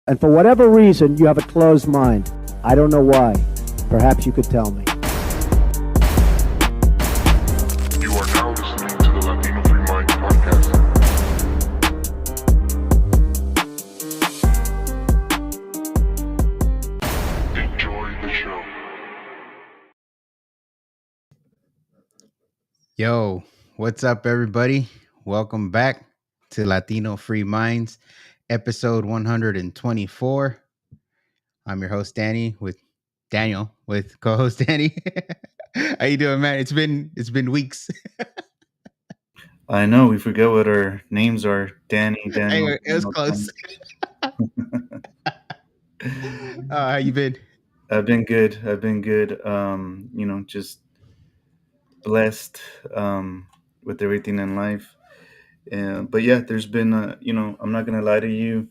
And for whatever reason, you have a closed mind. I don't know why. Perhaps you could tell me. You are now listening to the Latino Free Mind podcast. Enjoy the show. Yo, what's up, everybody? Welcome back to Latino Free Minds, episode 124. I'm your host, Daniel, with co-host Danny. How you doing, man? It's been weeks. I know we forget what our names are. Danny, Daniel, Hey, it was close. Daniel. How you been? I've been good. I've been good. Just blessed with everything in life. But yeah, there's been, I'm not gonna lie to you.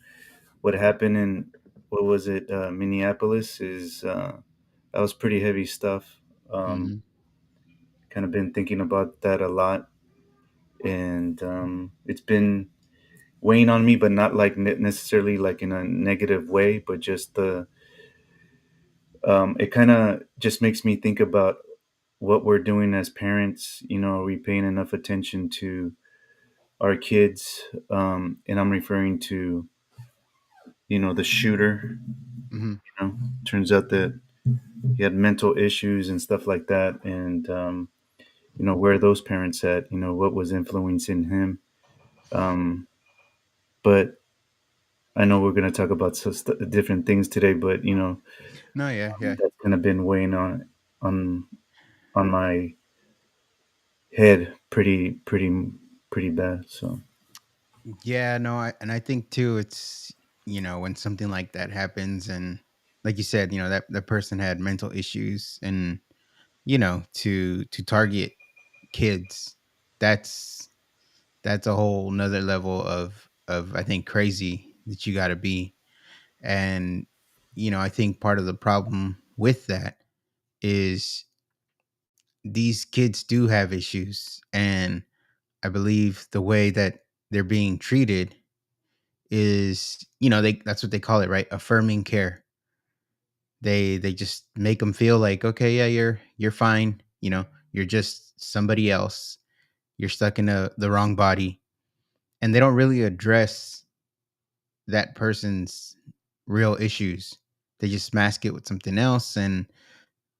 What happened in what was it, Minneapolis is that was pretty heavy stuff. Um, Hmm. Kind of been thinking about that a lot, and it's been weighing on me, but not like necessarily like in a negative way, but just the it kind of just makes me think about what we're doing as parents. Are we paying enough attention to our kids? And I'm referring to, the shooter. Hmm. Turns out that he had mental issues and stuff like that. And, where are those parents at? What was influencing him? Um, but I know we're going to talk about different things today, but, No, yeah. that's kind of been weighing on, on my head pretty bad. So Yeah, no, I think too it's, when something like that happens and like you said, that person had mental issues and to target kids, that's that's a whole nother level of I think crazy that you got to be. And I think part of the problem with that is these kids do have issues, and I believe the way that they're being treated is, that's what they call it, right? Affirming care. They just make them feel like, okay, yeah, you're fine, you're just somebody else, you're stuck in the wrong body, and they don't really address that person's real issues. They just mask it with something else, and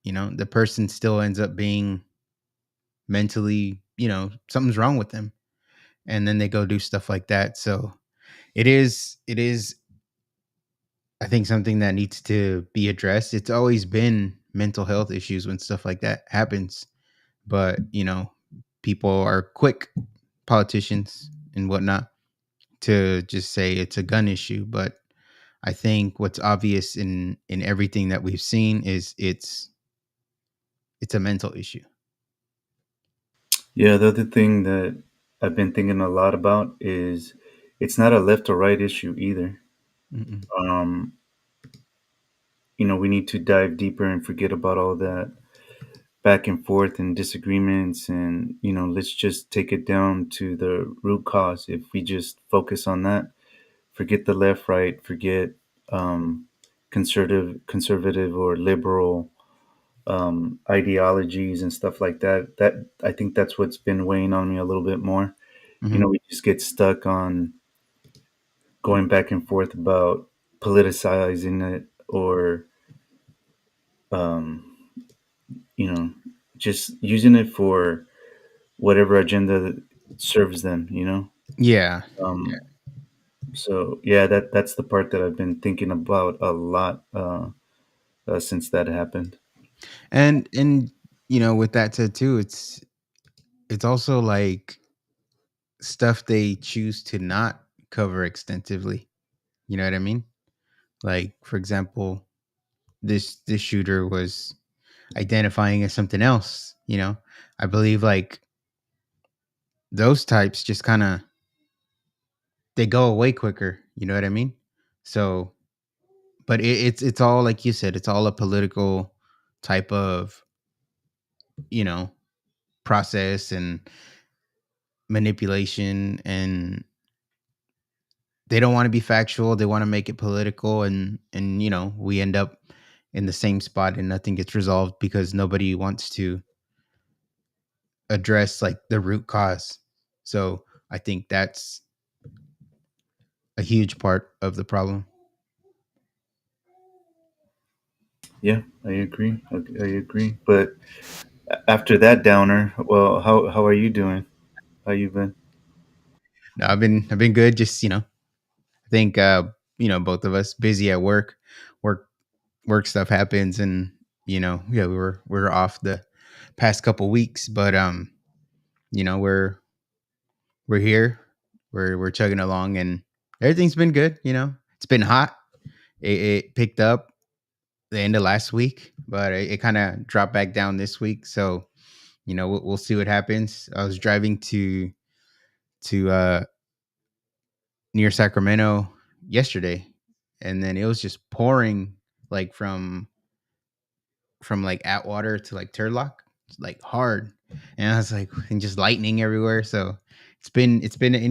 the person still ends up being mentally, something's wrong with them, and then they go do stuff like that. So it is I think something that needs to be addressed. It's always been mental health issues when stuff like that happens, but people are quick, politicians and whatnot, to just say it's a gun issue. But I think what's obvious in everything that we've seen is it's a mental issue. yeah, the other thing that I've been thinking a lot about is it's not a left or right issue either. Mm-mm. Um, we need to dive deeper and forget about all that back and forth and disagreements, and let's just take it down to the root cause. If we just focus on that, forget the left, right, forget um, conservative or liberal ideologies and stuff like that. That I think that's what's been weighing on me a little bit more. Hmm. We just get stuck on going back and forth about politicizing it, or um, you know just using it for whatever agenda that serves them. Yeah. Um, so yeah, that's the part that I've been thinking about a lot since that happened. And with that said too, it's also like stuff they choose to not cover extensively. You know what I mean? Like, for example, this shooter was identifying as something else. I believe like those types just kind of they go away quicker. You know what I mean? So, but it's all like you said. It's all a political type of you know process and manipulation, and they don't want to be factual. They want to make it political, and we end up in the same spot and nothing gets resolved because nobody wants to address like the root cause. So I think that's a huge part of the problem. Yeah, I agree. I agree. But after that downer, well, how are you doing? How you been? No, I've been good. Just I think both of us busy at work, work work stuff happens, and yeah, we were off the past couple weeks, but we're here, we're chugging along, and everything's been good. It's been hot. It picked up the end of last week, but it kind of dropped back down this week. So we'll see what happens. I was driving to near Sacramento yesterday, and then it was just pouring like from like Atwater to like Turlock, like hard, and I was like, and just lightning everywhere. So it's been an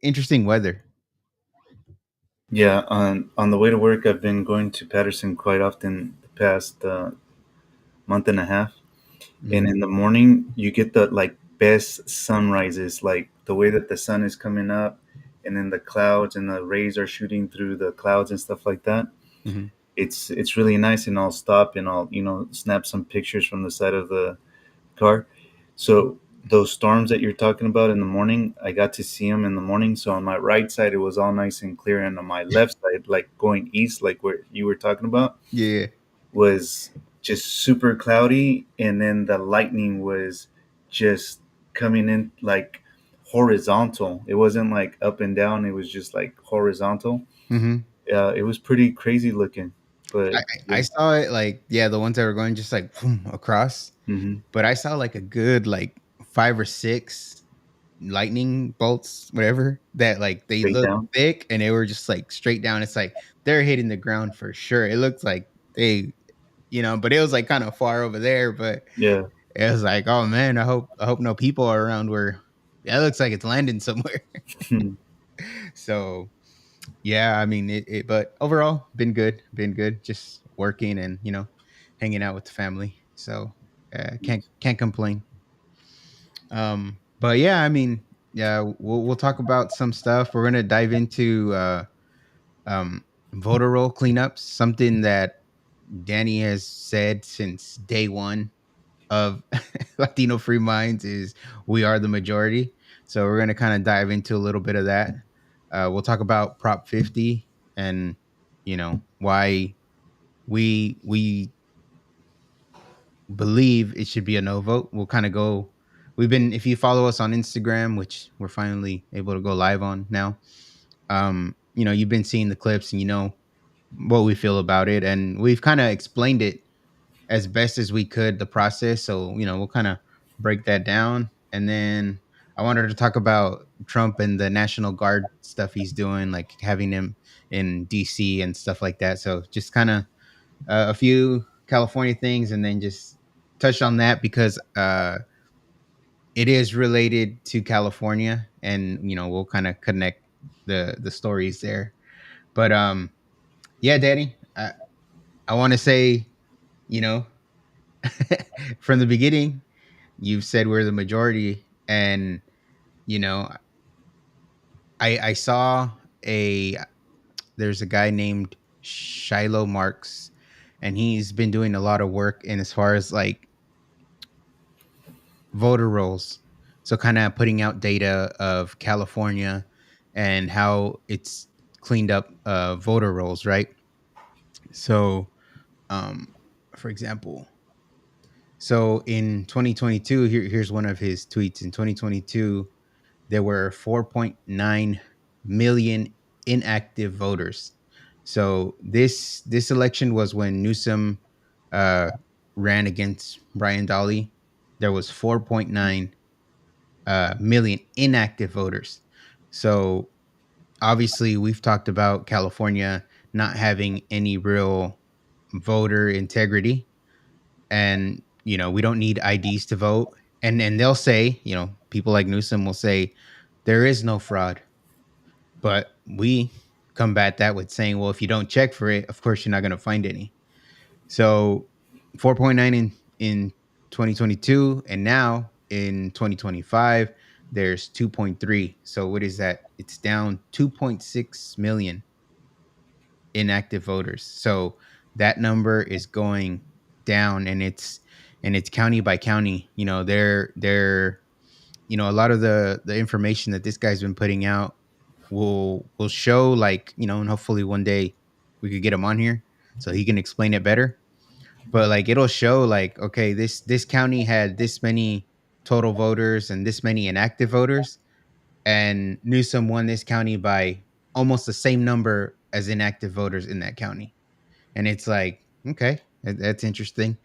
interesting weather. Yeah, on the way to work, I've been going to Patterson quite often the past month and a half. And Hmm. in the morning, you get the like best sunrises, like the way that the sun is coming up, and then the clouds and the rays are shooting through the clouds and stuff like that. Hmm. It's really nice, and I'll stop and I'll snap some pictures from the side of the car. So those storms that you're talking about in the morning, I got to see them in the morning. So on my right side, it was all nice and clear, and on my left side, like going east, like where you were talking about, Yeah. was just super cloudy, and then the lightning was just coming in like horizontal. It wasn't like up and down; it was just like horizontal. Hmm. It was pretty crazy looking, I, but I yeah. saw it, like, yeah, the ones that were going just like boom, across, Hmm. but I saw like a good like five or six lightning bolts, whatever, that like they Straight look down. thick and they were just like straight down. It's like they're hitting the ground for sure. It looked like but it was like kind of far over there. But Yeah. it was like, oh man, I hope no people are around where that looks like it's landing somewhere. So yeah, I mean but overall been good, just working and hanging out with the family. So can't complain. But yeah, I mean, yeah, we'll talk about some stuff. We're gonna dive into um voter roll cleanups, something that Danny has said since day one of Latino Free Minds is we are the majority. So we're gonna kind of dive into a little bit of that. We'll talk about Prop 50 and why we believe it should be a no vote. We'll kind of go. We've been, if you follow us on Instagram, which we're finally able to go live on now, you've been seeing the clips and you know what we feel about it, and we've kind of explained it as best as we could, the process. So we'll kind of break that down, and then I wanted to talk about Trump and the National Guard stuff he's doing, like having him in DC and stuff like that. So just kind of a few California things, and then just touch on that because it is related to California, and we'll kind of connect the stories there. But yeah, Danny, I want to say, you know, from the beginning, you've said we're the majority, and you know, I saw a there's a guy named Shiloh Marks, and he's been doing a lot of work in as far as like voter rolls. So kind of putting out data of California and how it's cleaned up voter rolls, right? So, um, for example, so in 2022, here's one of his tweets. In 2022, there were 4.9 million inactive voters. So this election was when Newsom uh, ran against Brian Dolly. There was 4.9 million inactive voters. So obviously, we've talked about California not having any real voter integrity, and we don't need IDs to vote. And they'll say, people like Newsom will say, there is no fraud. But we combat that with saying, well, if you don't check for it, of course you're not going to find any. So 4.9 in 2022, and now in 2025 there's 2.3. So what is that? It's down 2.6 million inactive voters. So that number is going down, and it's county by county. They're a lot of the information that this guy's been putting out will show, like, and hopefully one day we could get him on here so he can explain it better. But like it'll show, like, okay, this county had this many total voters and this many inactive voters, and Newsom won this county by almost the same number as inactive voters in that county. And it's like, okay, that's interesting.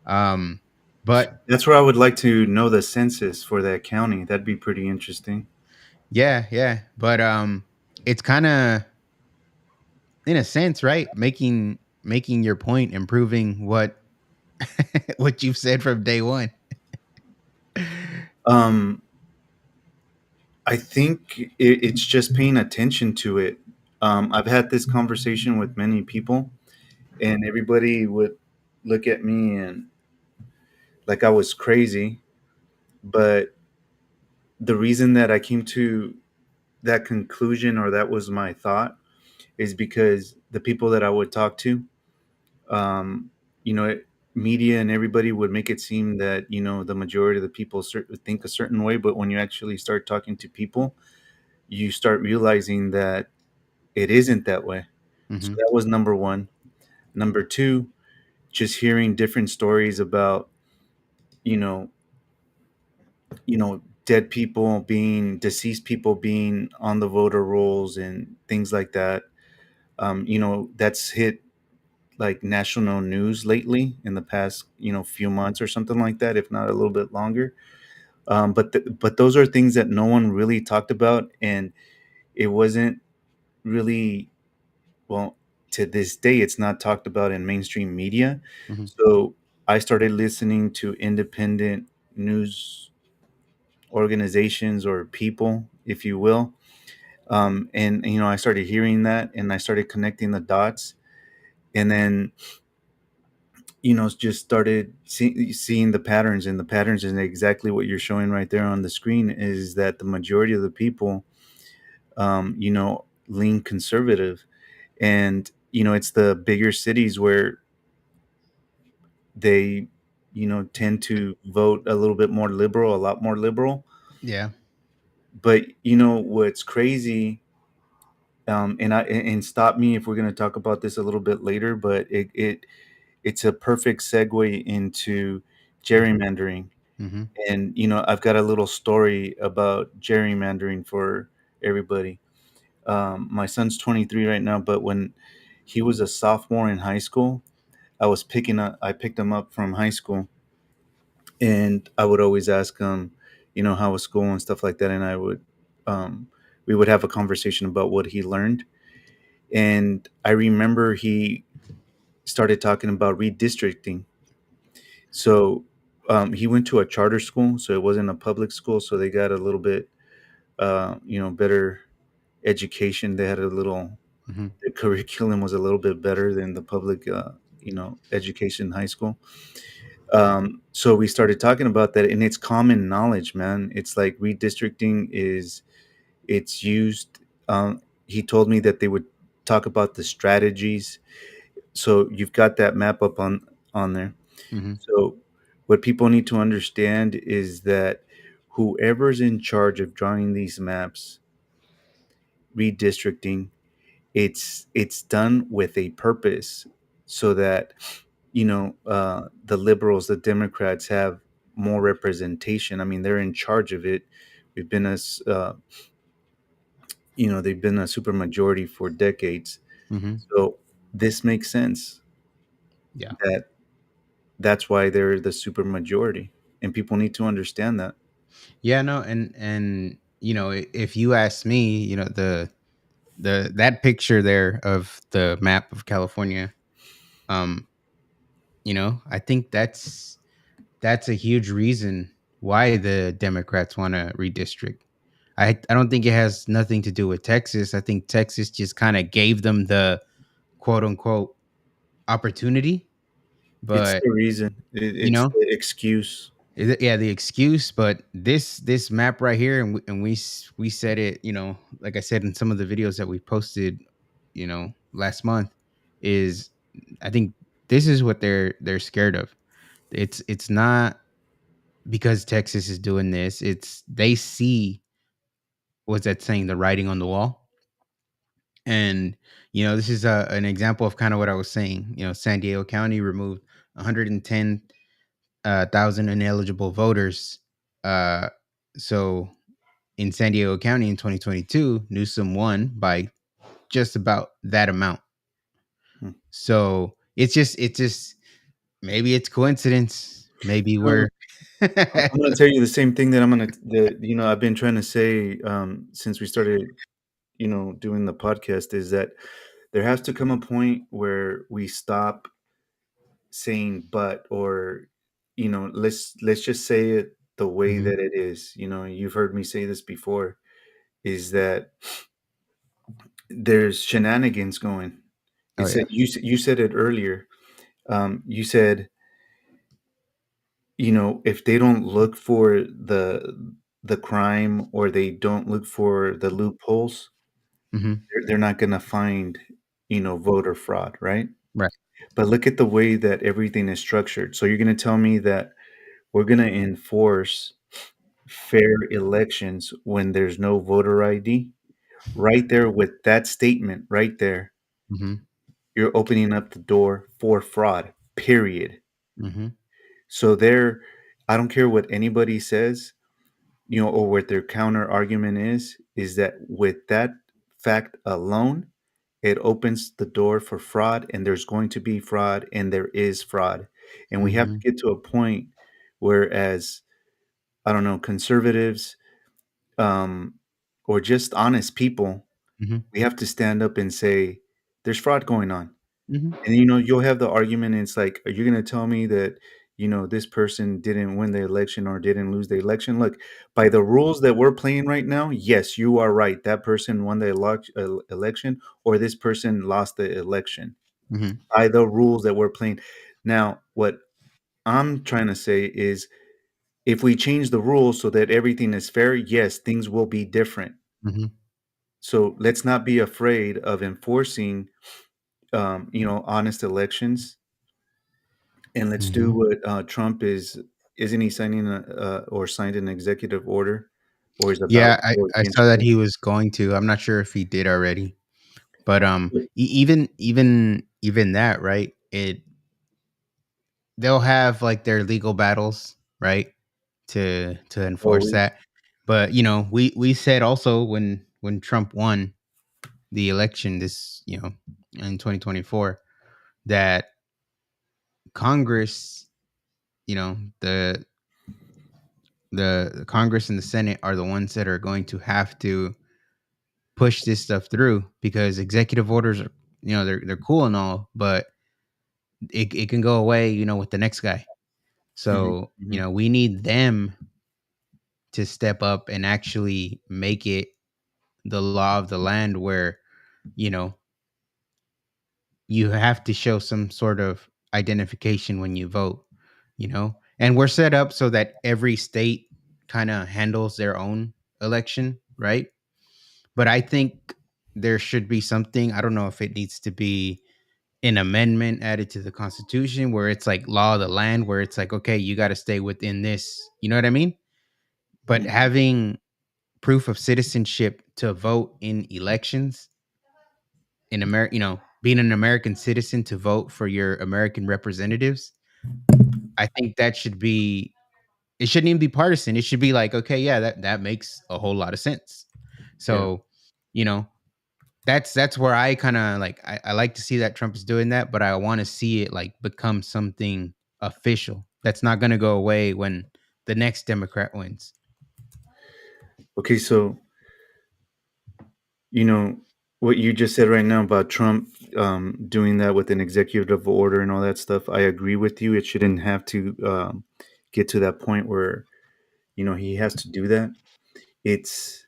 um but That's where I would like to know the census for that county. That'd be pretty interesting. yeah, but it's kind of, in a sense, right, making your point and proving what what you've said from day one. Um, I think it's just paying attention to it. I've had this conversation with many people, and everybody would look at me and like I was crazy. But the reason that I came to that conclusion, or that was my thought, is because the people that I would talk to, um, you know, media and everybody would make it seem that the majority of the people think a certain way, but when you actually start talking to people, you start realizing that it isn't that way. So Hmm. that was number one. Number two, just hearing different stories about you know dead people being deceased, people being on the voter rolls and things like that. That's hit like national news lately in the past few months or something like that, if not a little bit longer. But those are things that no one really talked about, and it wasn't really, well, to this day it's not talked about in mainstream media. Hmm. So I started listening to independent news organizations, or people, if you will. And I started hearing that, and I started connecting the dots, and then just started seeing the patterns, and the patterns is exactly what you're showing right there on the screen, is that the majority of the people lean conservative. And it's the bigger cities where they tend to vote a little bit more liberal, a lot more liberal. Yeah. But what's crazy, and stop me if we're going to talk about this a little bit later, but it's a perfect segue into gerrymandering. Hmm. And I've got a little story about gerrymandering for everybody. My son's 23 right now, but when he was a sophomore in high school, I picked him up from high school, and I would always ask him, how was school and stuff like that, and um, we would have a conversation about what he learned. And I remember he started talking about redistricting. So he went to a charter school, so it wasn't a public school, so they got a little bit, better education. They had a little, Hmm. the curriculum was a little bit better than the public, education in high school. So we started talking about that, and it's common knowledge, man. It's like redistricting it's used. He told me that they would talk about the strategies. So you've got that map up on there. Hmm. So what people need to understand is that whoever's in charge of drawing these maps, redistricting, it's done with a purpose, so that the liberals, the Democrats, have more representation. I mean, they're in charge of it. We've been as they've been a super majority for decades. Hmm. So this makes sense, Yeah. that that's why they're the super majority, and people need to understand that. Yeah, no, and if you ask me, the that picture there of the map of California, um, I think that's a huge reason why the Democrats want to redistrict. I don't think it has nothing to do with Texas. I think Texas just kind of gave them the quote unquote opportunity, It's but the reason. you It's know, the excuse. yeah, the excuse. But this map right here, and we said it, like I said in some of the videos that we posted, last month, is I think this is what they're scared of. It's not because Texas is doing this. It's they see what's that saying, the writing on the wall. And this is an example of kind of what I was saying. San Diego County removed 110,000 ineligible voters. Uh, so in San Diego County in 2022, Newsom won by just about that amount. Hmm. So it's just maybe it's coincidence. Maybe No, we're I'm going to tell you the same thing that I've been trying to say since we started, doing the podcast, is that there has to come a point where we stop saying but, or let's just say it the way Mhm. that it is. You've heard me say this before, is that there's shenanigans going. Oh It's yeah. that you said it earlier. You said, if they don't look for the crime, or they don't look for the loopholes, Hmm. they're not going to find voter fraud, right? Right. But look at the way that everything is structured. So you're going to tell me that we're going to enforce fair elections when there's no voter ID? Right there, with that statement right there, Hmm. you're opening up the door for fraud, period. Hmm. So there, I don't care what anybody says, or what their counter argument is that with that fact alone, it opens the door for fraud, and there's going to be fraud, and there is fraud. And we have to Hmm. get to a point where, as I don't know, conservatives, um, or just honest people, Hmm. we have to stand up and say, there's fraud going on. Hmm. And you'll have the argument, and it's like, are you going to tell me that this person didn't win the election or didn't lose the election? Look, by the rules that we're playing right now, yes, you are right. That person won the election, or this person lost the election Hmm. by the rules that we're playing. Now, what I'm trying to say is, if we change the rules so that everything is fair, yes, things will be different. Hmm. So let's not be afraid of enforcing, honest elections, and let's do Hmm. what Trump is. Isn't he signing or signed an executive order, or is about Yeah, I, to, or I against saw that Trump? he was going to. I'm not sure if he did already, but even that, right? They'll have like their legal battles, right, to enforce Always. that. But we said also when Trump won the election in 2024, that Congress, you know, the the Congress and the Senate are the ones that are going to have to push this stuff through, because executive orders are, they're cool and all, but it can go away, with the next guy. Hmm. So, Hmm. we need them to step up and actually make it the law of the land, where, you know, you have to show some sort of identification when you vote, And we're set up so that every state kind of handles their own election, right? But I think there should be something, I don't know if it needs to be an amendment added to the Constitution, where it's like law of the land, where it's like, okay, you got to stay within this, you know what I mean? But having proof of citizenship to vote in elections in America, being an American citizen to vote for your American representatives, I think that should be, it shouldn't even be partisan. It should be like, okay, yeah, that makes a whole lot of sense. Yeah. So, you know, that's where I kind of like, I like to see that Trump is doing that, but I want to see it like become something official that's not going to go away when the next Democrat wins. Okay, so you know what you just said right now about Trump doing that with an executive order and all that stuff. I agree with you. It shouldn't have to get to that point where he has to do that. It's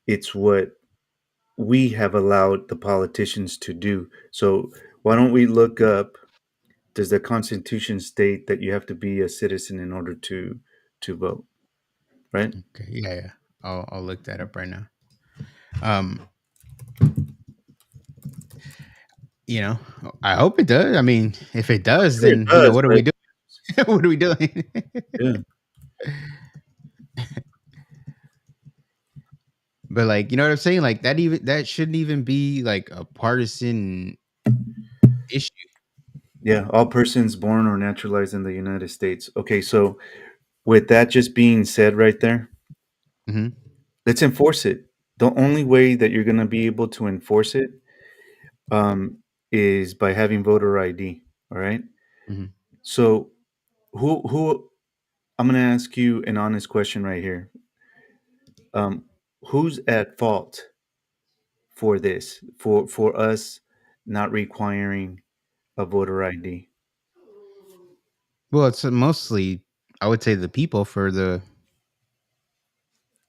It's what we have allowed the politicians to do. So why don't we look up, does the Constitution state that you have to be a citizen in order to vote, right? Okay, yeah, yeah. I'll look that up right now. Um, you know, I hope it does. I mean, if it does, Sure, it then does, what are but we doing? What are we doing? yeah. But like, you know what I'm saying? Like that shouldn't even be like a partisan issue. Yeah, all persons born or naturalized in the United States. Okay, so with that just being said right there, Hmm. let's enforce it. The only way that you're going to be able to enforce it um, is by having voter ID. All right. Hmm. So who I'm going to ask you an honest question right here. Um, who's at fault for this? For us not requiring a voter ID? Well, it's mostly, I would say, the people for the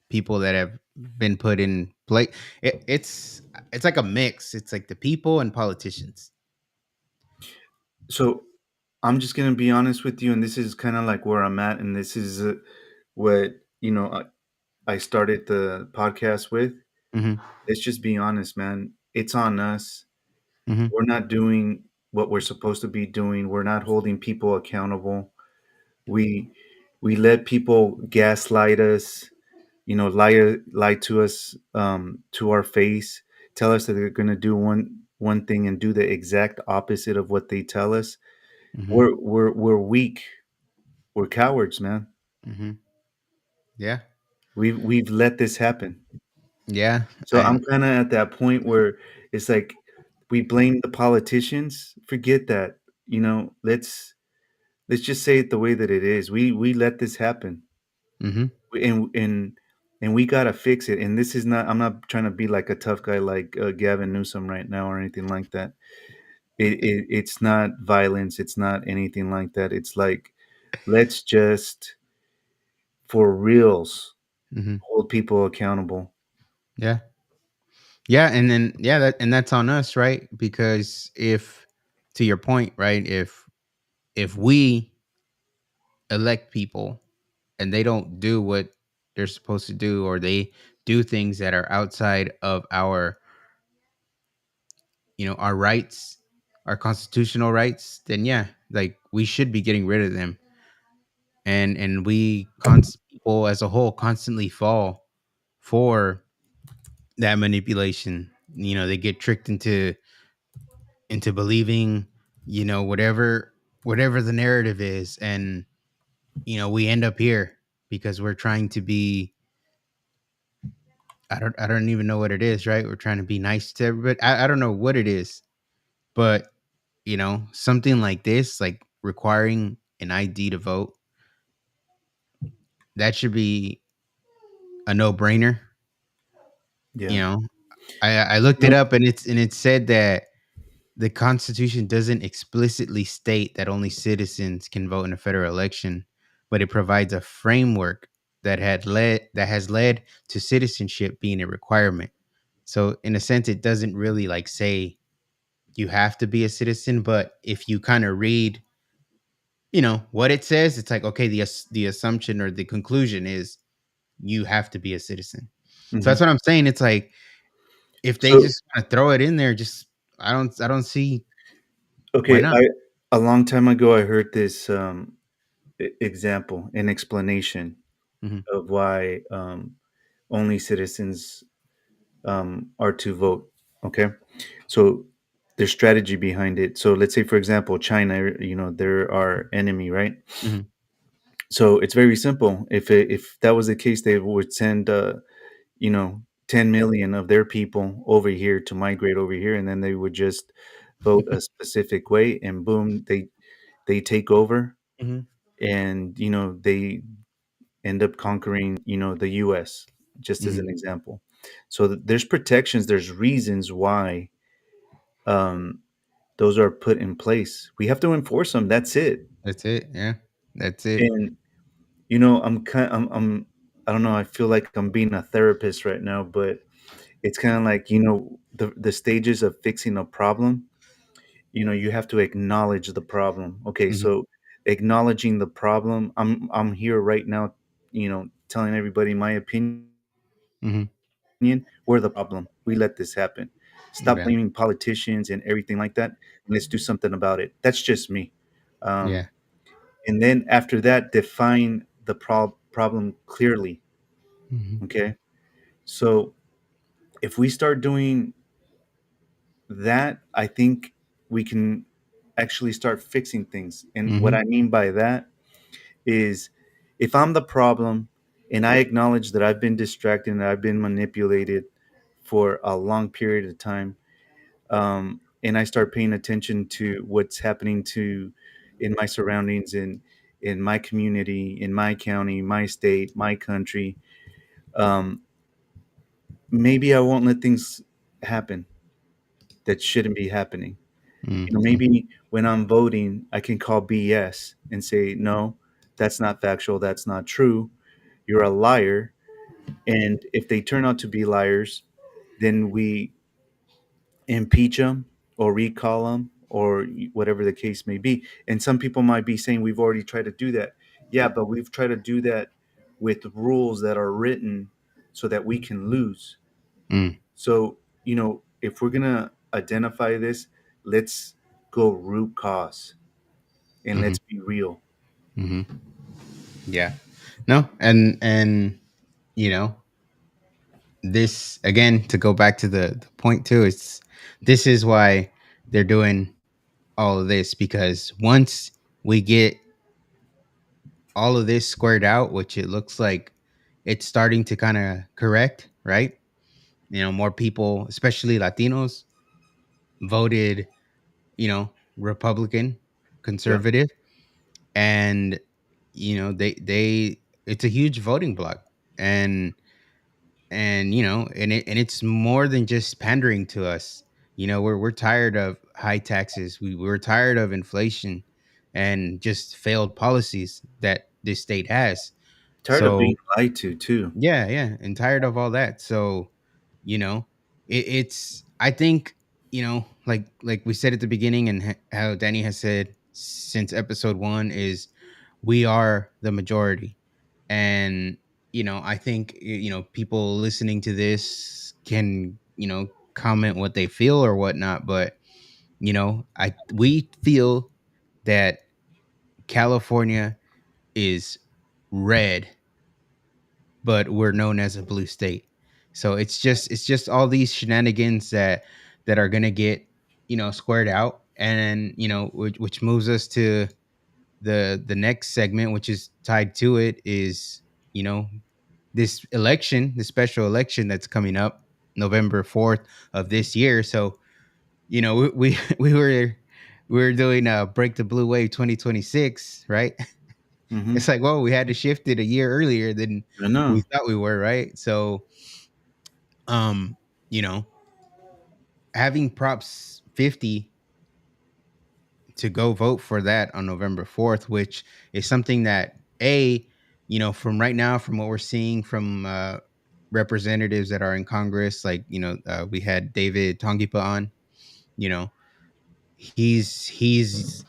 people that have been put in place. It's like a mix. It's like the people and politicians. So I'm just going to be honest with you, and this is kind of like where I'm at, and this is what I started the podcast with. Hmm. Let's just be honest, man. It's on us. Hmm. We're not doing what we're supposed to be doing. We're not holding people accountable. We we let people gaslight us, lie to us, to our face, tell us that they're going to do one thing and do the exact opposite of what they tell us. Hmm. We're weak. We're cowards, man. Hmm. Yeah. We've let this happen. Yeah. So I'm kind of at that point where it's like we blame the politicians. Forget that. Let's just say it the way that it is. We let this happen, Hmm. and we gotta fix it. And this is not. I'm not trying to be like a tough guy like Gavin Newsom right now or anything like that. It's not violence. It's not anything like that. It's like let's just for reals Hmm. hold people accountable. Yeah. Yeah, and then yeah, that's on us, right? Because if, to your point, right, if we elect people and they don't do what they're supposed to do, or they do things that are outside of our, our rights, our constitutional rights, then yeah, like we should be getting rid of them. And people as a whole constantly fall for that manipulation. They get tricked into believing, whatever the narrative is, and we end up here because we're trying to be, I don't even know what it is, right? We're trying to be nice to everybody. I don't know what it is, but something like this, like requiring an ID to vote, that should be a no-brainer. you Yeah. know I looked it No. up, and it said that the Constitution doesn't explicitly state that only citizens can vote in a federal election, but it provides a framework that has led to citizenship being a requirement. So in a sense, it doesn't really like say you have to be a citizen, but if you kind of read, what it says, it's like, okay, the assumption or the conclusion is you have to be a citizen. So Mhm. that's what I'm saying. It's like if they So just want to throw it in there, just I don't see why okay, not. I a long time ago I heard this example, an explanation Mhm. of why only citizens are to vote. Okay, so there's strategy behind it. So let's say, for example, China. They're our enemy, right? Mhm. So it's very simple. If that was the case, they would send you know 10 million of their people over here to migrate over here, and then they would just vote a specific way, and boom, they take over, Mhm. and they end up conquering the US, just as Mhm. an example. So there's protections, there's reasons why um, those are put in place. We have to enforce them. That's it. That's it. Yeah. That's it. And I'm kind. I'm. I don't know. I feel like I'm being a therapist right now, but it's kind of like, the stages of fixing a problem. You have to acknowledge the problem. Okay, Hmm. so acknowledging the problem. I'm here right now, telling everybody my opinion. Hmm. We're the problem. We let this happen. Stop Yeah. blaming politicians and everything like that. Let's do something about it. That's just me. Yeah. Um, and then after that, define the problem clearly. Hmm. Okay. So if we start doing that, I think we can actually start fixing things. And what Hmm. I mean by that is, if I'm the problem and I acknowledge that I've been distracted and I've been manipulated for a long period of time, and I start paying attention to what's happening to in my surroundings, in my community, in my county, my state, my country, um, maybe I won't let things happen that shouldn't be happening. Hmm. Maybe when I'm voting, I can call BS and say, no, that's not factual. That's not true. You're a liar. And if they turn out to be liars, then we impeach them or recall them or whatever the case may be. And some people might be saying we've already tried to do that. Yeah, but we've tried to do that with rules that are written so that we can lose. Mm. So, if we're going to identify this, let's go root cause and Hmm. let's be real. Hmm. Yeah. No, and you know, this again to go back to the point too, it's this is why they're doing all of this, because once we get all of this squared out, which it looks like it's starting to kind of correct, right? More people, especially Latinos, voted, Republican, Yep. conservative, and they it's a huge voting block. And it's more than just pandering to us. We're tired of high taxes. We're tired of inflation and just failed policies that this state has. Tired of being So lied to, too. yeah, yeah, and tired of all that. So you know it's I think, like we said at the beginning, and how Danny has said since episode 1, is we are the majority. And I think people listening to this can comment what they feel or whatnot, but I we feel that California is red, but we're known as a blue state. So it's just all these shenanigans that are gonna get squared out. And which moves us to the next segment, which is tied to it, is you know this election, this special election that's coming up November 4th of this year. So we we were doing Break the Blue Wave 2026, right? It's Hmm. like, well, we had to shift it a year earlier than I we know. thought we were, right? So um you know having props 50 to go vote for that on November 4th, which is something that, from right now, from what we're seeing from representatives that are in Congress, like we had David Tongipa on. you know he's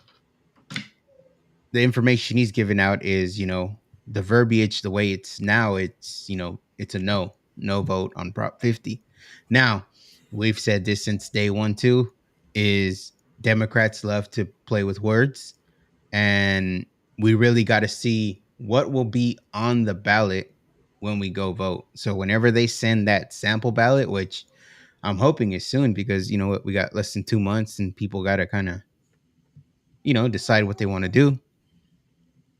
the information he's giving out is, the verbiage, the way it's now, it's a no vote on Prop 50. Now, we've said this since day one too, is Democrats love to play with words, and we really got to see what will be on the ballot when we go vote. So whenever they send that sample ballot, which I'm hoping is soon, because you know what, we got less than 2 months and people got to kind of decide what they want to do.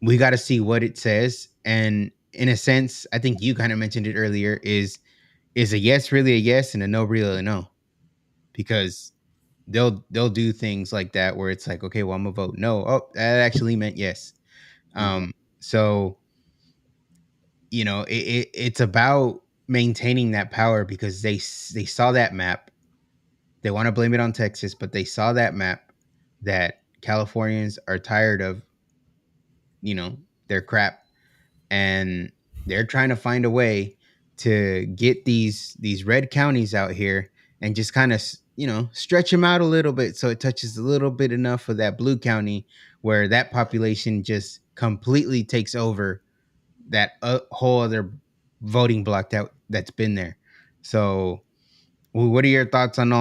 We got to see what it says. And in a sense, I think you kind of mentioned it earlier, is a yes really a yes and a no really a no? Because they'll do things like that where it's like, okay, well, I'm gonna vote no. Oh, that actually meant yes. Hmm. So it's about maintaining that power, because they saw that map. They want to blame it on Texas, but they saw that map, that Californians are tired of their crap. And they're trying to find a way to get these red counties out here and just kind of, stretch them out a little bit so it touches a little bit enough of that blue county where that population just completely takes over that whole other voting block that's been there. So, what are your thoughts on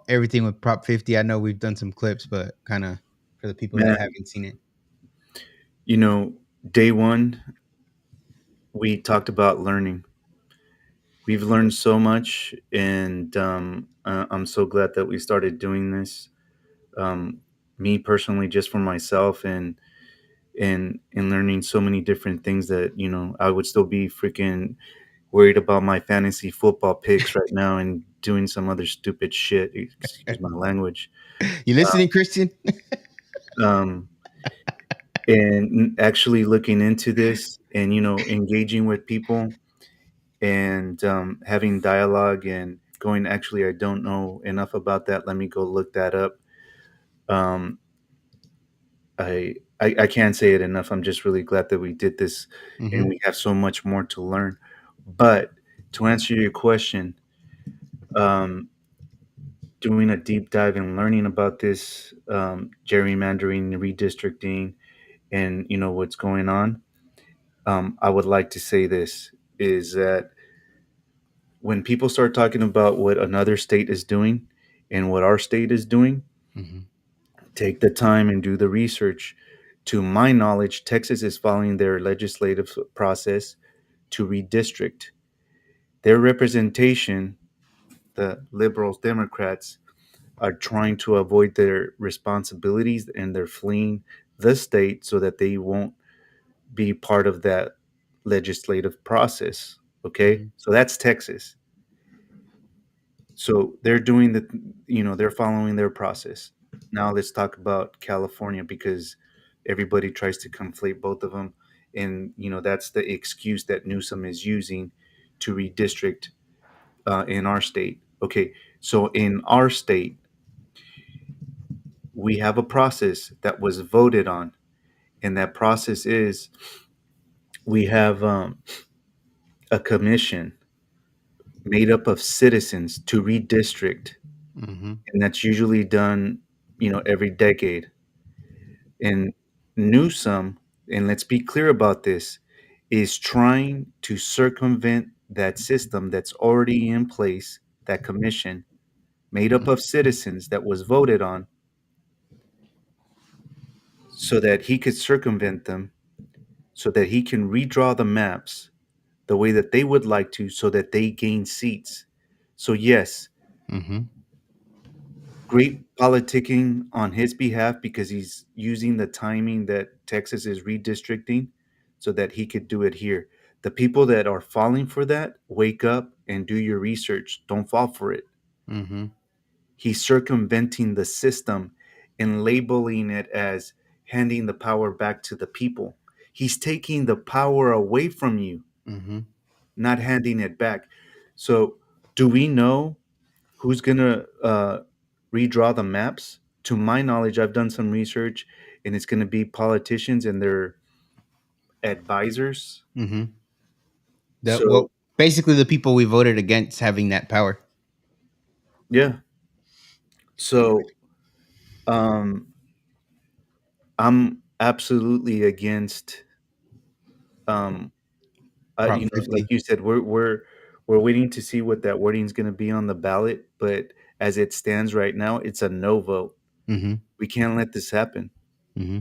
everything with Prop 50? I know we've done some clips, but kind of for the people that Man, haven't seen it. you know, day one, we talked about learning. We've learned so much, and I'm so glad that we started doing this. Um, Me personally, just for myself, and learning so many different things that I would still be freaking worried about my fantasy football picks right now and doing some other stupid shit. Excuse my language. You listening, Christian? Um, and actually looking into this and engaging with people and having dialogue and going, actually, I don't know enough about that, let me go look that up. um, I can't say it enough. I'm just really glad that we did this, and Mm-hmm. we have so much more to learn. But to answer your question, um, doing a deep dive and learning about this, gerrymandering, redistricting, and what's going on, I would like to say this is that when people start talking about what another state is doing and what our state is doing, Mm-hmm. take the time and do the research. To my knowledge, Texas is following their legislative process to redistrict. Their representation, the liberals, Democrats, are trying to avoid their responsibilities and they're fleeing the state so that they won't be part of that legislative process. Okay. Mm-hmm. So that's Texas. So they're doing they're following their process. Now let's talk about California, because everybody tries to conflate both of them. And, that's the excuse that Newsom is using to redistrict in our state. Okay. So in our state, we have a process that was voted on. And that process is we have a commission made up of citizens to redistrict. Mm-hmm. And that's usually done, every decade. And Newsom, and let's be clear about this, is trying to circumvent that system that's already in place, that commission made up of citizens that was voted on, so that he could circumvent them, so that he can redraw the maps the way that they would like to, so that they gain seats. So, yes, Mm-hmm. great politicking on his behalf, because he's using the timing that Texas is redistricting so that he could do it here. The people that are falling for that, wake up and do your research. Don't fall for it. Mm-hmm. He's circumventing the system and labeling it as handing the power back to the people. He's taking the power away from you, Mm-hmm. not handing it back. So, do we know who's going to redraw the maps? To my knowledge, I've done some research, and it's going to be politicians and their advisors. Mm-hmm. So, Basically the people we voted against having that power. yeah. So, um, I'm absolutely against. Um, Prop like 50. you said, we're waiting to see what that wording is going to be on the ballot. But as it stands right now, it's a no vote. Mm-hmm. We can't let this happen. Mm-hmm.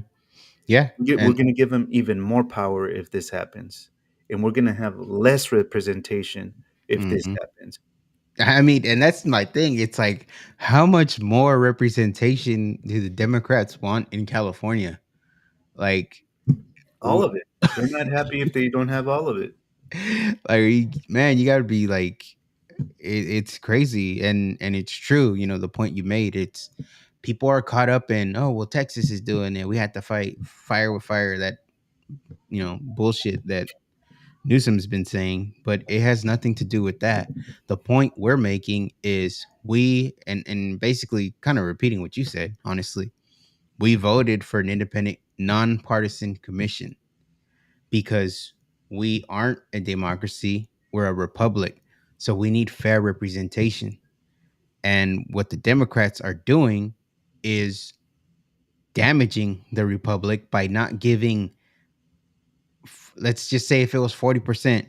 Yeah. We're And going to give them even more power if this happens, and we're going to have less representation if this mhm. happens. I mean, and that's my thing. It's like, how much more representation do the Democrats want in California? Like, All of it. They're not happy if they don't have all of it. man, you got to be like, it's crazy, and it's true. The point you made. It's people are caught up in, oh well, Texas is doing it. We had to fight fire with fire. That bullshit that Newsom's been saying, but it has nothing to do with that. The point we're making is and basically kind of repeating what you said, honestly, we voted for an independent, nonpartisan commission because we aren't a democracy, we're a republic. So we need fair representation. And what the Democrats are doing is damaging the republic by not giving, let's just say if it was 40%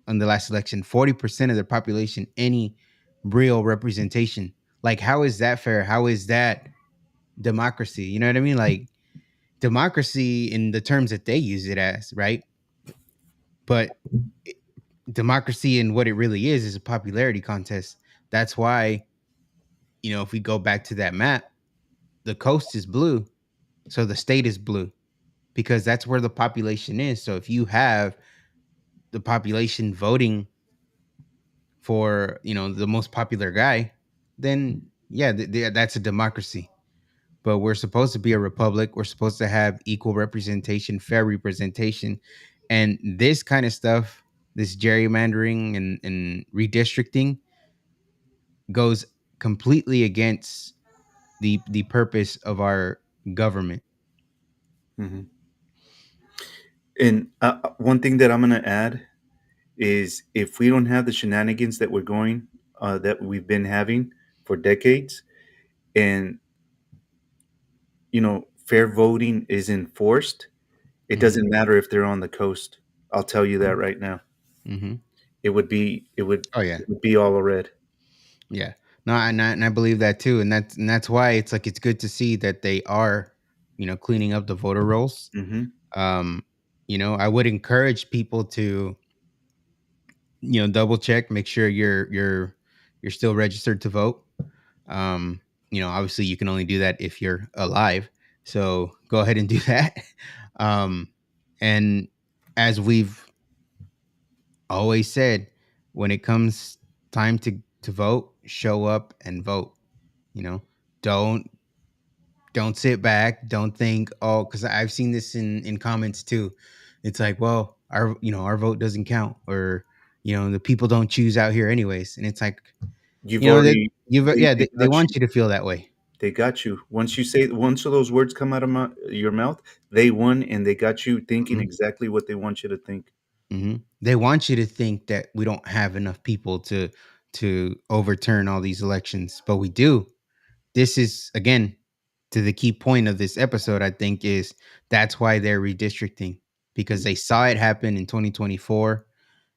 on the last election, 40% of the population any real representation. Like, how is that fair? How is that democracy? You know what I mean? Like, democracy in the terms that they use it as, right? But democracy and what it really is a popularity contest. That's why, if we go back to that map, the coast is blue, so the state is blue because that's where the population is. So if you have the population voting for, the most popular guy, then yeah, that's a democracy. But we're supposed to be a republic. We're supposed to have equal representation, fair representation, and this kind of stuff, this gerrymandering and redistricting, goes completely against the purpose of our government. Hmm. And one thing that I'm going to add is if we don't have the shenanigans that that we've been having for decades, and fair voting is enforced, it Hmm. doesn't matter if they're on the coast. I'll tell you that right now. Hmm. Oh yeah, It would be all red. yeah. No, and I believe that too, and that's why it's like it's good to see that they are, cleaning up the voter rolls. Hmm. Um, I would encourage people to, double check, make sure you're still registered to vote. Um, Obviously you can only do that if you're alive. So go ahead and do that. Um, and as we've always said, when it comes time to vote, show up and vote. You know, don't don't sit back. Don't think, oh, because I've seen this in comments too. It's like, well, our vote doesn't count, or the people don't choose out here anyways. And it's like, You've that already you've yeah, they they got want you. you to feel that way. They got you. Once of those words come out of your mouth, they won, and they got you thinking Mhm. exactly what they want you to think. They want you to think that we don't have enough people to overturn all these elections, but we do. This is again to the key point of this episode. I think is that's why they're redistricting, because they saw it happen in 2024.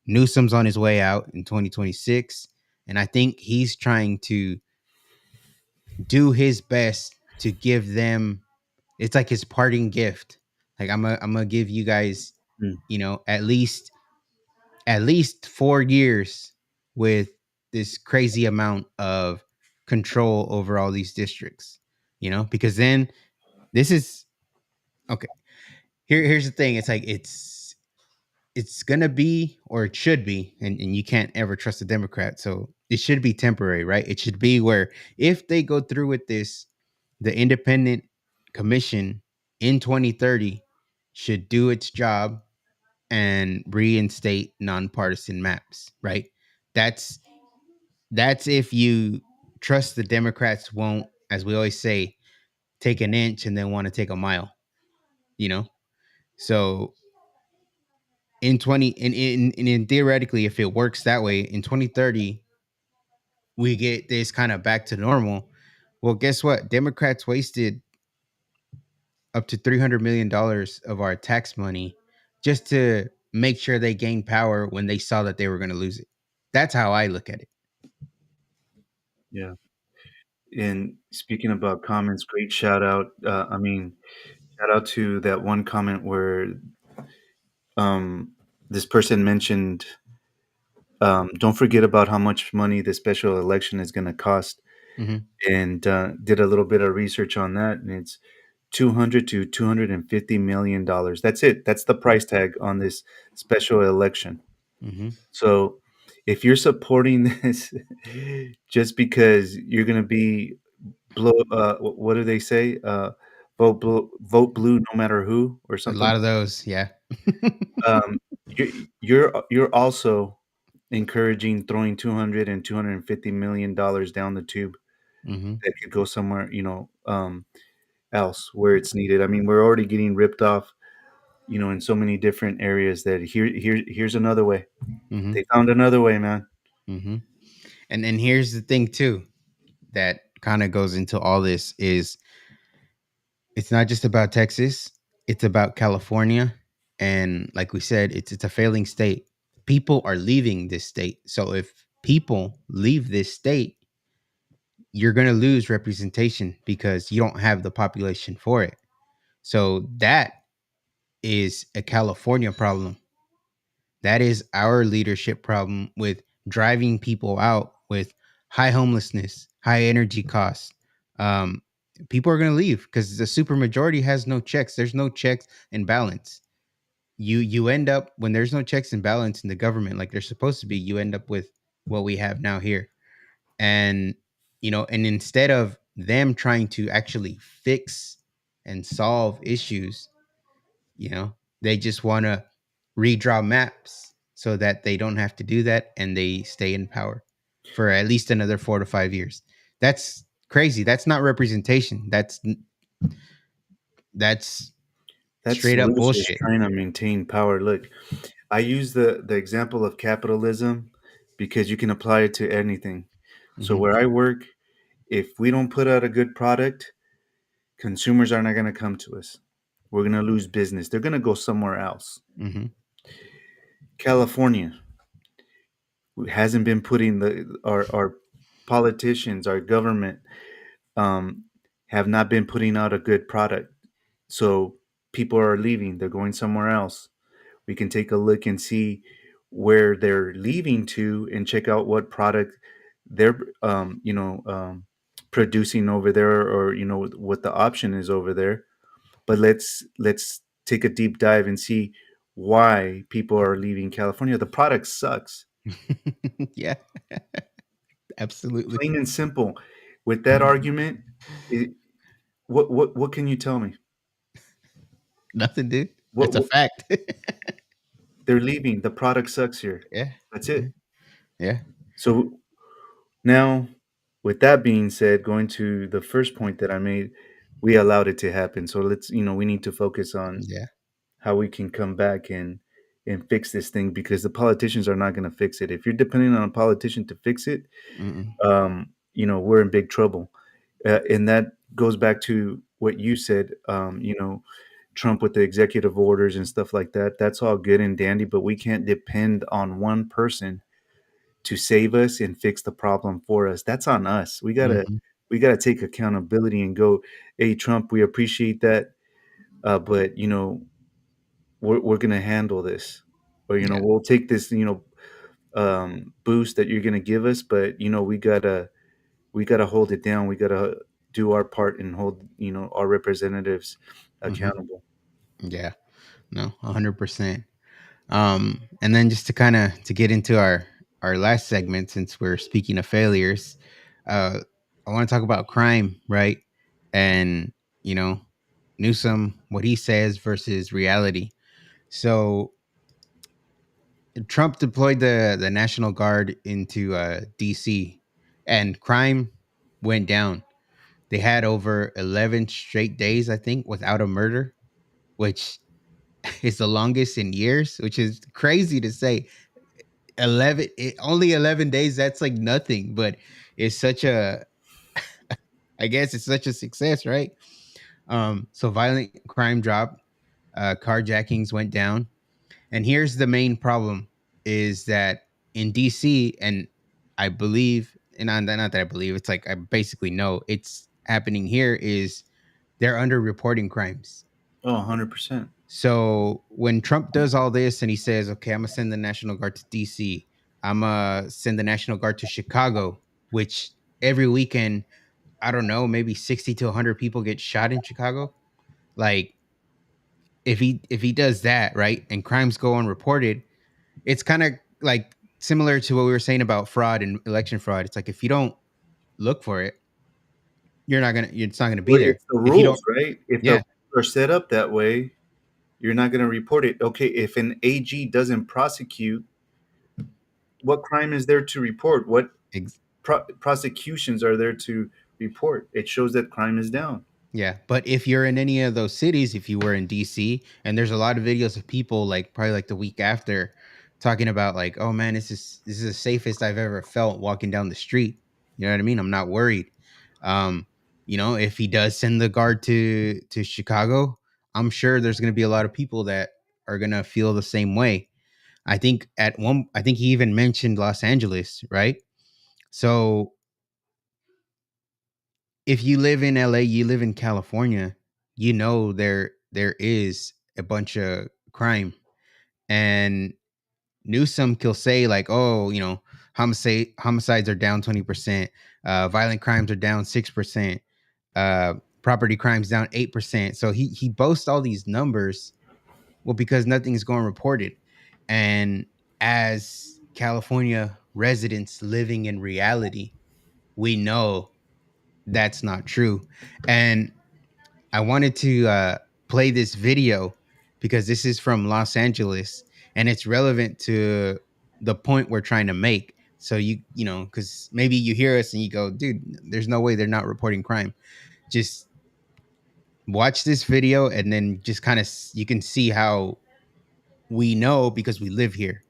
Newsom's on his way out in 2026, and I think he's trying to do his best to give them. It's like his parting gift. Like I'm gonna give you guys, Mm. at least 4 years with this crazy amount of control over all these districts, because then this is okay. Here's the thing. It's like it's gonna be, or it should be, and you can't ever trust a Democrat. So it should be temporary, right? It should be where if they go through with this, the independent commission in 2030 should do its job and reinstate nonpartisan maps, right? That's that's if you trust the Democrats won't, as we always say, take an inch and then want to take a mile, you know? So in 20 in theoretically, if it works that way, in 2030, we get this kind of back to normal. Well, guess what? Democrats wasted up to $300 million of our tax money just to make sure they gained power when they saw that they were going to lose it. That's how I look at it. Yeah. And speaking about comments, great shout out. Shout out to that one comment where um, this person mentioned, don't forget about how much money the special election is going to cost, Hmm. and did a little bit of research on that, and it's 200 to 250 million dollars. That's it. That's the price tag on this special election. Hmm. So if you're supporting this just because you're going to be what do they say? Vote blue no matter who, or A something. lot of those, yeah. Um, you're also encouraging throwing 200 and 250 million dollars down the tube Hmm. that could go somewhere, else where it's needed. I mean, we're already getting ripped off in so many different areas that here's another way. Hmm. They found another way, man. Hmm. And here's the thing too that kind of goes into all this is it's not just about Texas, it's about California. And like we said, it's a failing state. People are leaving this state. So if people leave this state, you're going to lose representation because you don't have the population for it. So that is a California problem. That is our leadership problem with driving people out with high homelessness, high energy costs. Um, People are going to leave because the super majority has no checks. There's no checks and balance. You end up when there's no checks and balance in the government like there's supposed to be. You end up with what we have now here, and and instead of them trying to actually fix and solve issues, they just want to redraw maps so that they don't have to do that and they stay in power for at least another 4 to 5 years. That's crazy. That's not representation. That's That's straight up losers bullshit. trying to maintain power. Look, I use the example of capitalism because you can apply it to anything. So Hmm. where I work, if we don't put out a good product, consumers are not going to come to us. We're going to lose business. They're going to go somewhere else. Hmm. California hasn't been putting our politicians, our government, um, have not been putting out a good product. So people are leaving. They're going somewhere else. We can take a look and see where they're leaving to and check out what product they're producing over there, or what the option is over there. But let's take a deep dive and see why people are leaving California. The product sucks, Yeah, absolutely. plain and simple. With that argument, it, what can you tell me? Nothing, dude. What, It's a what fact. they're leaving? The product sucks here. Yeah. That's Yeah. it. Yeah. So now, with that being said, going to the first point that I made, we allowed it to happen. So we need to focus on Yeah. how we can come back and fix this thing, because the politicians are not going to fix it. If you're depending on a politician to fix it, Mm-mm. we're in big trouble. And that goes back to what you said. Trump with the executive orders and stuff like that. That's all good and dandy, but we can't depend on one person to save us and fix the problem for us. That's on us. Mhm. We gotta take accountability and go, hey Trump, we appreciate that, but we're gonna handle this, or Yeah. we'll take this boost that you're gonna give us, but we gotta hold it down. We gotta do our part and hold our representatives Mhm. accountable. Yeah. No, 100%. And then just to kind of to get into our last segment, since we're speaking of failures, uh, I want to talk about crime, right? And you know, Newsom, what he says versus reality. So Trump deployed the National Guard into D.C. and crime went down. They had over 11 straight days, I think, without a murder, which is the longest in years, which is crazy to say. 11 days, that's like nothing, but it's such a I guess it's such a success, right? So violent crime dropped, carjackings went down. And here's the main problem is that in DC, and I believe, and not that I believe, it's like I basically know it's happening here, is they're underreporting crimes. Oh, 100%. So when Trump does all this and he says, okay, I'm gonna send the National Guard to DC, I'm gonna send the National Guard to Chicago, which every weekend, I don't know, maybe 60 to 100 people get shot in Chicago. Like if he does that, right, and crimes go unreported, it's kind of like similar to what we were saying about fraud and election fraud. It's like if you don't look for it, it's not gonna be Well, there. it's the If you don't, rules, right? If the yeah, rules are set up that way, you're not going to report it. Okay, if an AG doesn't prosecute, what crime is there to report? What ex- prosecutions are there to report? It shows that crime is down. Yeah, but if you're in any of those cities, if you were in DC, and there's a lot of videos of people like probably like the week after talking about like, oh man, this is the safest I've ever felt walking down the street. You know what I mean? I'm not worried. Um, if he does send the guard to Chicago, I'm sure there's going to be a lot of people that are going to feel the same way. I think he even mentioned Los Angeles, right? So if you live in LA, you live in California, there is a bunch of crime. And Newsom will say like, oh, homicides are down 20%, violent crimes are down 6%, uh, property crimes down 8%. So he boasts all these numbers, well, because nothing is going reported. And as California residents living in reality, we know that's not true. And I wanted to play this video because this is from Los Angeles and it's relevant to the point we're trying to make. So because maybe you hear us and you go, dude, there's no way they're not reporting crime. Just watch this video and then just kind of you can see how we know because we live here.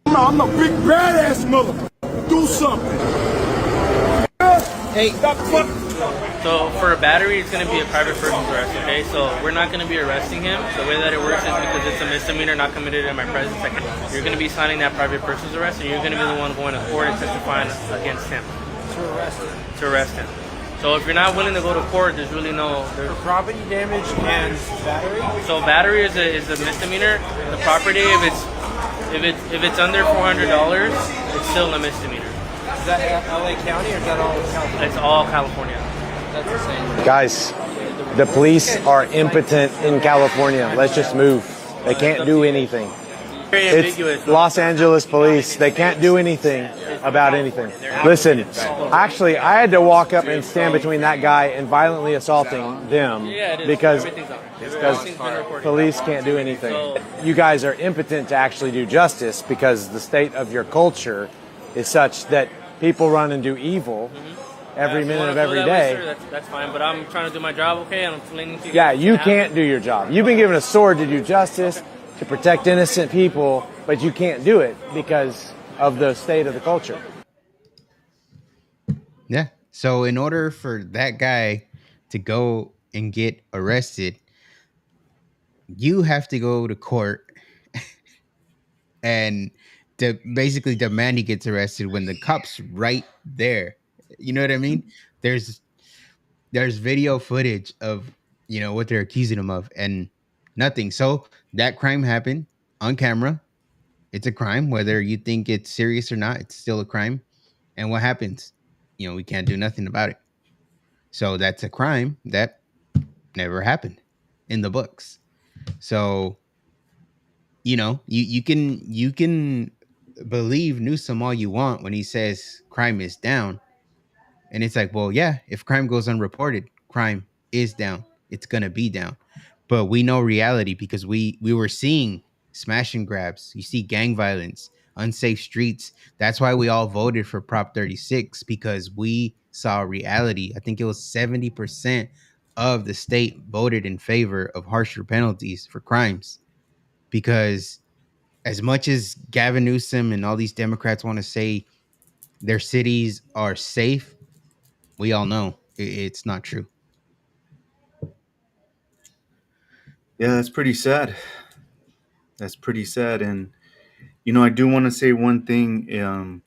I'm a big badass motherfucker. Do something. Hey, stop fucking. So for a battery, it's going to be a private person's arrest, okay? So we're not going to be arresting him. The way that it works is because it's a misdemeanor not committed in my presence. You're going to be signing that private person's arrest, and you're going to be the one going to court and testifying against him. To arrest him. So if you're not willing to go to court, there's really no... For property damage and battery? So battery is a misdemeanor. The property, if it's under $400, it's still a misdemeanor. Is that LA County or is that all California? It's all California. That's the same. Guys, the police are impotent in California. Let's just move. They can't do anything. Very ambiguous. It's Los Angeles police. They can't do anything about anything. Listen, actually, I had to walk up and stand between that guy and violently assaulting them because police can't do anything. You guys are impotent to actually do justice because the state of your culture is such that people run and do evil every minute of every day. That's fine, but I'm trying to do my job, okay? And I'm explaining to you. Yeah, you can't do your job. You've been given a sword to do justice, to protect innocent people, but you can't do it because of the state of the culture. Yeah. So in order for that guy to go and get arrested, you have to go to court and to basically demand he gets arrested when the cop's right there. You know what I mean? There's video footage of what they're accusing him of and nothing. So that crime happened on camera. It's a crime, whether you think it's serious or not. It's still a crime. And what happens? We can't do nothing about it. So that's a crime that never happened in the books. So you can believe Newsom all you want when he says crime is down. And it's like, well, yeah, if crime goes unreported, crime is down. It's going to be down. But we know reality because we were seeing smash and grabs. You see gang violence, unsafe streets. That's why we all voted for Prop 36 because we saw reality. I think it was 70% of the state voted in favor of harsher penalties for crimes because as much as Gavin Newsom and all these Democrats want to say their cities are safe, we all know it's not true. Yeah, that's pretty sad. That's pretty sad. And, I do want to say one thing.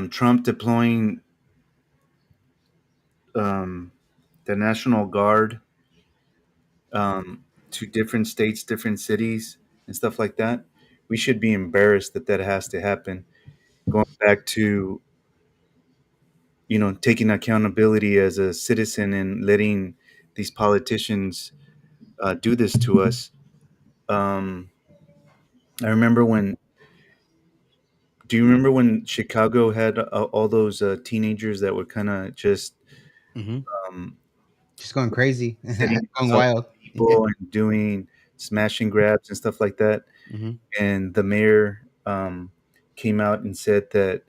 Trump deploying the National Guard to different states, different cities, and stuff like that. We should be embarrassed that has to happen. Going back to, taking accountability as a citizen and letting these politicians do this to us. I remember when. Do you remember when Chicago had all those teenagers that were kind of just Just going crazy, hitting going wild, people and doing smashing grabs and stuff like that? And the mayor came out and said that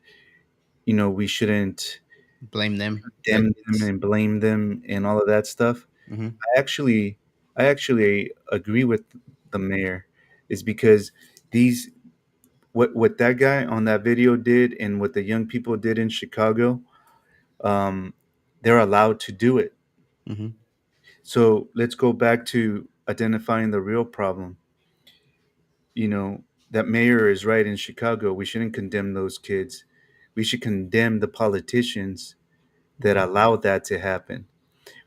we shouldn't Blame them. Like condemn them it's. and blame them and all of that stuff. Mhm. I actually agree with the mayor, is because these what that guy on that video did and what the young people did in Chicago, um, they're allowed to do it. Mhm. So let's go back to identifying the real problem. You know, that mayor is right in Chicago. We shouldn't condemn those kids. We should condemn the politicians that allow that to happen.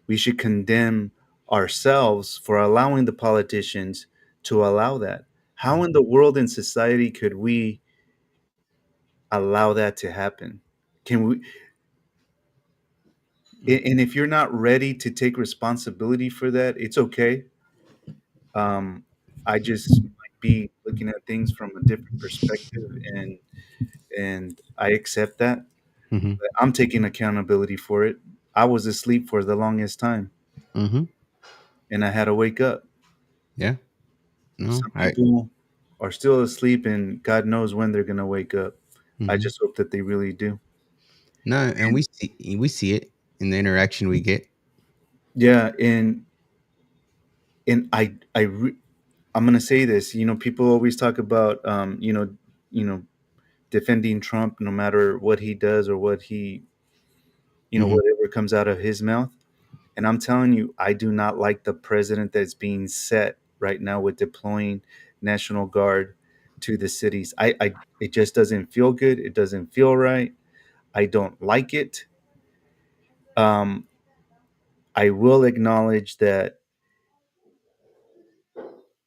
We should condemn ourselves for allowing the politicians to allow that. How in the world in society could we allow that to happen? Can we? And if you're not ready to take responsibility for that, it's okay. Um, I just might be looking at things from a different perspective, and I accept that. Mhm. But I'm taking accountability for it. I was asleep for the longest time, Mhm. and I had to wake up. Yeah. No. Some I. people are still asleep, and God knows when they're gonna wake up. I Mhm. just hope that they really do. No, and we see it in the interaction we get. Yeah, and I'm gonna say this. People always talk about you know defending Trump no matter what he does or what he Mhm. whatever comes out of his mouth. And I'm telling you, I do not like the president that's being set right now with deploying National Guard to the cities. It just doesn't feel good. It doesn't feel right. I don't like it. Um, I will acknowledge that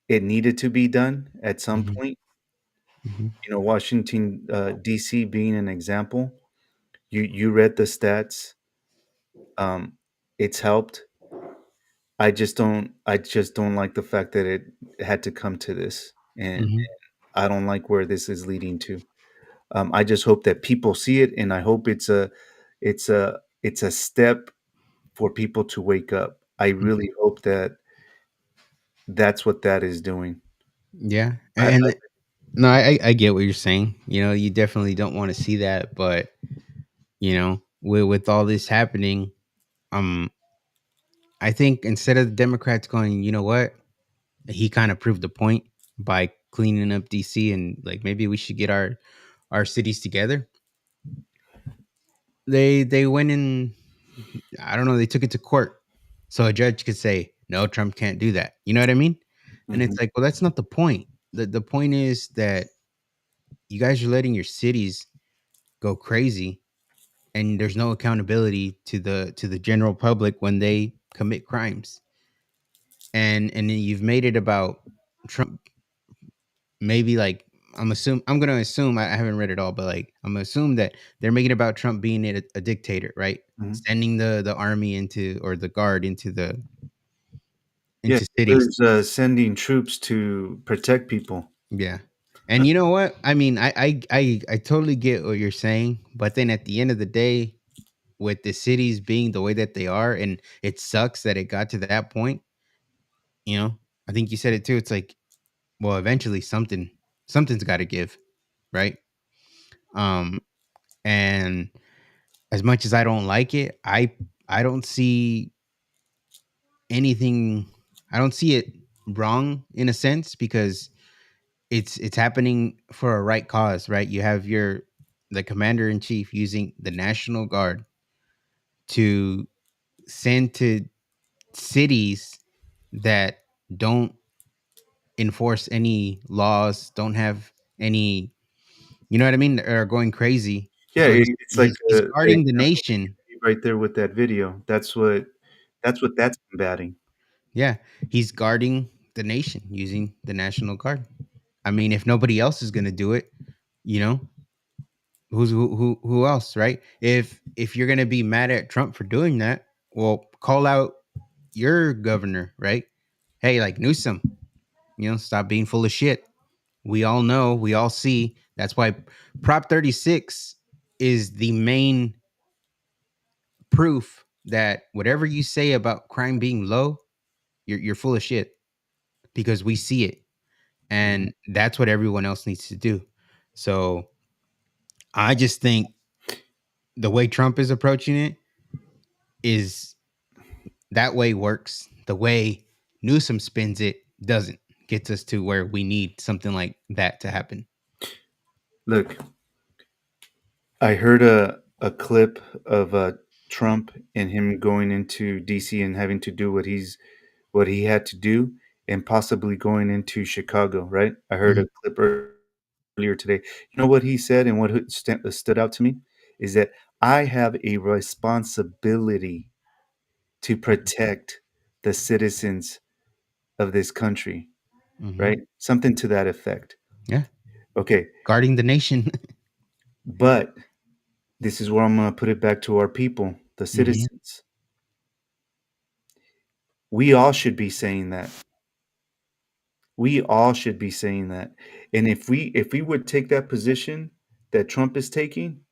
it needed to be done at some Mhm. point. Mhm. Washington, D.C. being an example. You read the stats. Um, it's helped. I just don't like the fact that it had to come to this, and Mhm. I don't like where this is leading to. I just hope that people see it, and I hope it's a step for people to wake up. I Mhm. really hope that that's what that is doing. Yeah, I, and no, I get what you're saying. You definitely don't want to see that, but with all this happening, um, I think instead of the Democrats going, you know what, he kind of proved the point by cleaning up DC, and like maybe we should get our cities together. They went in. I don't know. They took it to court, so a judge could say, no, Trump can't do that. You know what I mean? And Mhm. it's like, well, that's not the point. The point is that you guys are letting your cities go crazy, and there's no accountability to the general public when they commit crimes. And then you've made it about Trump. Maybe like I'm gonna assume I haven't read it all, but like I'm gonna assume that they're making it about Trump being a dictator, right? Mhm. Sending the army into, or the guard into the Yeah, into cities. there's sending troops to protect people. Yeah. And you know what? I mean, I totally get what you're saying, but then at the end of the day, with the cities being the way that they are, and it sucks that it got to that point, you know, I think you said it too. It's like, well, eventually something's got to give, right? Um, and as much as I don't like it, I don't see anything. I don't see it wrong in a sense, because it's happening for a right cause, right? You have the commander in chief using the National Guard to send to cities that don't enforce any laws, don't have any, you know what I mean, are going crazy. Yeah, So it's like he's the guarding the example you nation. gave right there with that video. That's what that's combating. Yeah, he's guarding the nation using the National Guard. I mean, if nobody else is going to do it, you know, who else, right? If you're going to be mad at Trump for doing that, well, call out your governor, right? Hey, like Newsom, stop being full of shit. We all know, we all see. That's why Prop 36 is the main proof that whatever you say about crime being low, you're full of shit, because we see it. And that's what everyone else needs to do. So I just think the way Trump is approaching it is that way works. The way Newsom spins it doesn't. Gets us to where we need something like that to happen. Look, I heard a clip of Trump and him going into DC and having to do what he had to do, and possibly going into Chicago. Right? I heard Mhm. a clip earlier today. You know what he said, and what stood out to me is that I have a responsibility to protect the citizens of this country. Mhm. Right? Something to that effect. Yeah, Okay, guarding the nation. but this is where I'm going to put it back to our people, the Mhm. citizens. We all should be saying that. We all should be saying that. And if we would take that position that Trump is taking,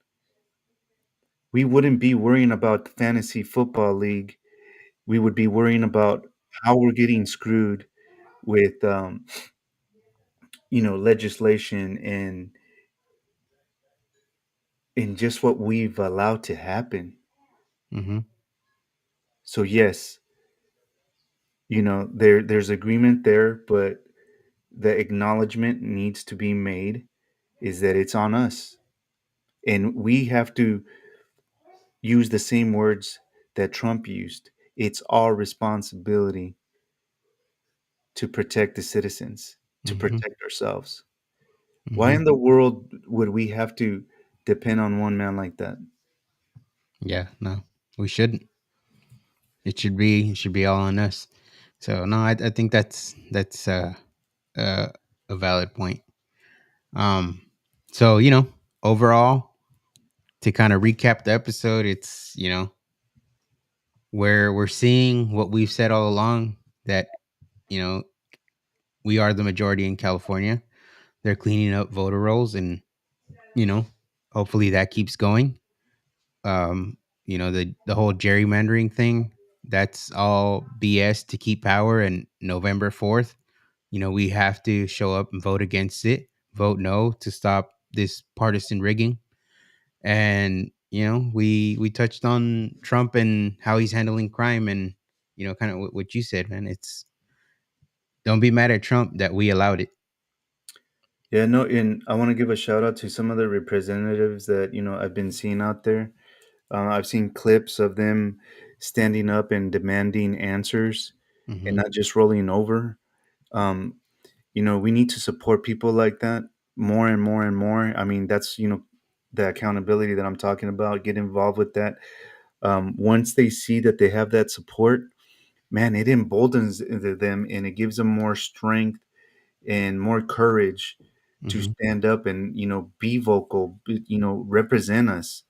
we wouldn't be worrying about the fantasy football league. We would be worrying about how we're getting screwed with legislation and just what we've allowed to happen. Mhm. So yes, there's agreement there, but the acknowledgement needs to be made is that it's on us. And we have to use the same words that Trump used. It's our responsibility to protect the citizens, to Mhm. protect ourselves. Why Mhm. in the world would we have to depend on one man like that? Yeah, no, we shouldn't. It should be all on us. So no, I think that's uh, a valid point. Um, so overall, to kind of recap the episode, it's where we're seeing what we've said all along, that you know we are the majority in California. They're cleaning up voter rolls, and you know hopefully that keeps going. Um, the whole gerrymandering thing, that's all BS to keep power. And November 4th, we have to show up and vote against it, vote no to stop this partisan rigging. And we touched on Trump and how he's handling crime, and kind of what you said, man. It's don't be mad at Trump that we allowed it. Yeah, no, and I want to give a shout out to some of the representatives that I've been seeing out there. I've seen clips of them standing up and demanding answers and Hmm. not just rolling over. Um, we need to support people like that more and more and more. I mean, that's the accountability that I'm talking about. Get involved with that. Once they see that they have that support, man, it emboldens them and it gives them more strength and more courage to Hmm. stand up and be vocal, represent us.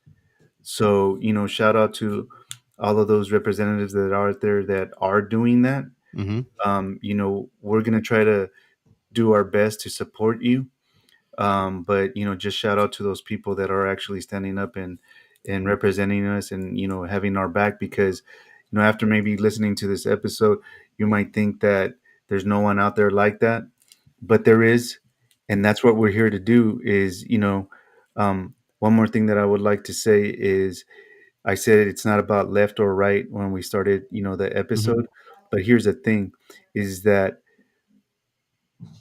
So shout out to all of those representatives that are out there that are doing that. Hmm. We're gonna try to do our best to support you. But just shout out to those people that are actually standing up and representing us and having our back, because after maybe listening to this episode, you might think that there's no one out there like that, but there is, and that's what we're here to do. Is one more thing that I would like to say is I said it's not about left or right when we started the Hmm. episode, but here's the thing: is that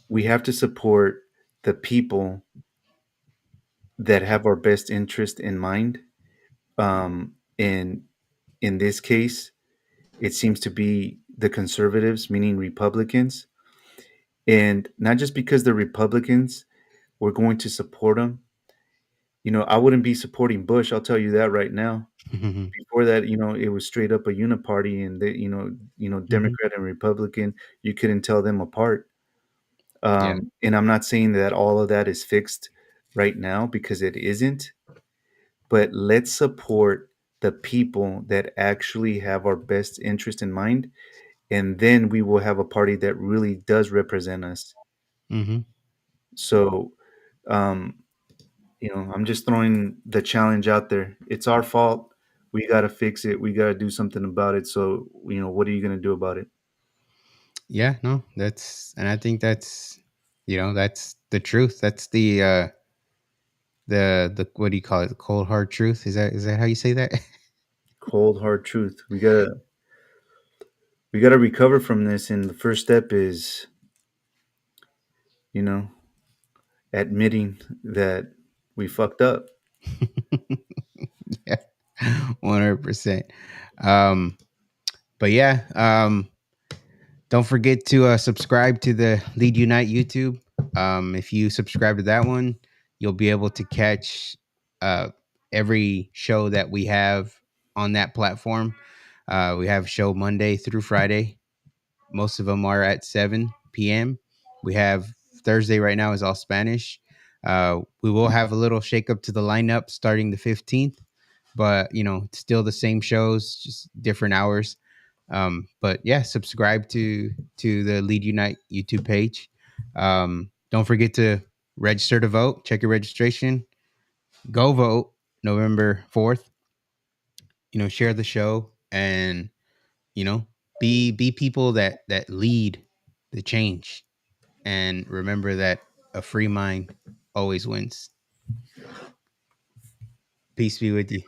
we have to support the people that have our best interest in mind. And in this case, it seems to be the conservatives, meaning Republicans. And not just because they're Republicans, we're going to support them. I wouldn't be supporting Bush. I'll tell you that right now. Hmm. Before that, it was straight up a uniparty, and they, Hmm. Democrat and Republican, you couldn't tell them apart. Yeah. And I'm not saying that all of that is fixed right now, because it isn't. But let's support the people that actually have our best interest in mind, and then we will have a party that really does represent us. Hmm. So, um, I'm just throwing the challenge out there. It's our fault. We got to fix it. We got to do something about it. So, what are you going to do about it? Yeah, no, and I think that's the truth. That's the what do you call it? The cold hard truth. Is that how you say that? Cold hard truth. We gotta recover from this, and the first step is, you know, admitting that we fucked up. Yeah, 100%. Um, but yeah, don't forget to subscribe to the Lead Unite YouTube. If you subscribe to that one, you'll be able to catch uh, every show that we have on that platform. We have show Monday through Friday. Most of them are at 7 p.m. We have Thursday right now is all Spanish. We will have a little shakeup to the lineup starting the 15th, but it's still the same shows, just different hours. But yeah, subscribe to the Lead Unite YouTube page. Don't forget to register to vote. Check your registration. Go vote November 4th. Share the show and you know be people that lead the change, and remember that a free mind always wins. Peace be with you.